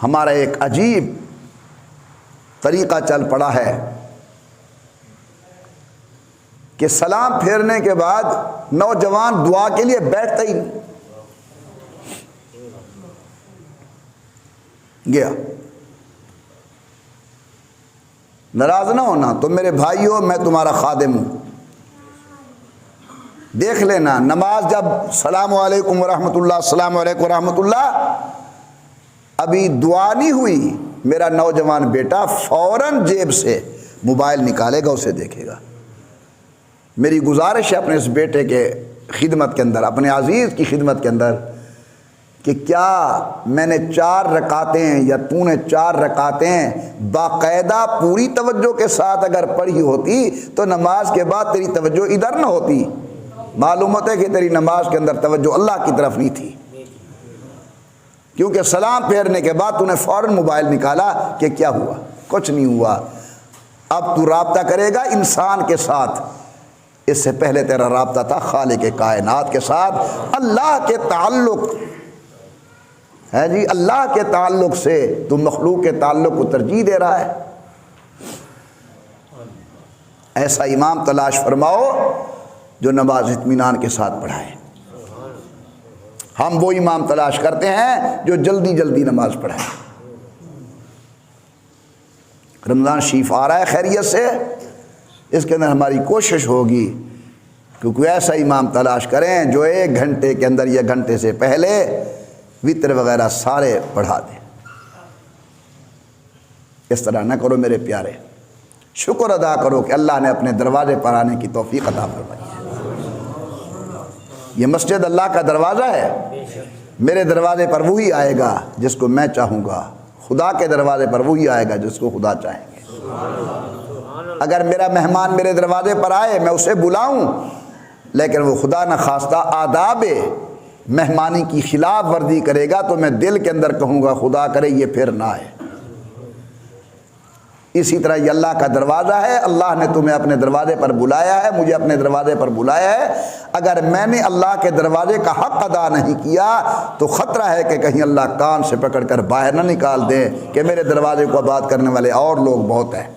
ہمارا ایک عجیب طریقہ چل پڑا ہے کہ سلام پھیرنے کے بعد نوجوان دعا کے لیے بیٹھتا ہی نہیں. گیا. ناراض نہ ہونا، تم میرے بھائی ہو، میں تمہارا خادم ہوں. دیکھ لینا نماز جب السلام علیکم ورحمۃ اللہ، السلام علیکم ورحمۃ اللہ، ابھی دعا نہیں ہوئی، میرا نوجوان بیٹا فوراً جیب سے موبائل نکالے گا، اسے دیکھے گا. میری گزارش ہے اپنے اس بیٹے کے خدمت کے اندر، اپنے عزیز کی خدمت کے اندر، کہ کیا میں نے 4 رکعتیں یا تو نے 4 رکعتیں باقاعدہ پوری توجہ کے ساتھ اگر پڑھی ہوتی تو نماز کے بعد تیری توجہ ادھر نہ ہوتی. معلوم ہوتا ہے کہ تیری نماز کے اندر توجہ اللہ کی طرف نہیں تھی، کیونکہ سلام پھیرنے کے بعد تو نے فوراً موبائل نکالا کہ کیا ہوا؟ کچھ نہیں ہوا. اب تو رابطہ کرے گا انسان کے ساتھ، اس سے پہلے تیرا رابطہ تھا خالق کائنات کے ساتھ. اللہ کے تعلق ہے جی، اللہ کے تعلق سے تو مخلوق کے تعلق کو ترجیح دے رہا ہے. ایسا امام تلاش فرماؤ جو نماز اطمینان کے ساتھ پڑھائے. ہم وہ امام تلاش کرتے ہیں جو جلدی جلدی نماز پڑھائے. رمضان شریف آ رہا ہے خیریت سے، اس کے اندر ہماری کوشش ہوگی کہ کوئی ایسا امام تلاش کریں جو 1 گھنٹے کے اندر یا گھنٹے سے پہلے وطر وغیرہ سارے پڑھا دیں. اس طرح نہ کرو میرے پیارے، شکر ادا کرو کہ اللہ نے اپنے دروازے پر آنے کی توفیق عطا فرمائی ہے. یہ مسجد اللہ کا دروازہ ہے، میرے دروازے پر وہی آئے گا جس کو میں چاہوں گا، خدا کے دروازے پر وہی آئے گا جس کو خدا چاہیں گے. اگر میرا مہمان میرے دروازے پر آئے، میں اسے بلاؤں، لیکن وہ خدا نخواستہ آداب مہمانی کی خلاف ورزی کرے گا تو میں دل کے اندر کہوں گا خدا کرے یہ پھر نہ آئے. اسی طرح یہ اللہ کا دروازہ ہے، اللہ نے تمہیں اپنے دروازے پر بلایا ہے، مجھے اپنے دروازے پر بلایا ہے. اگر میں نے اللہ کے دروازے کا حق ادا نہیں کیا تو خطرہ ہے کہ کہیں اللہ کان سے پکڑ کر باہر نہ نکال دے کہ میرے دروازے کو آباد کرنے والے اور لوگ بہت ہیں.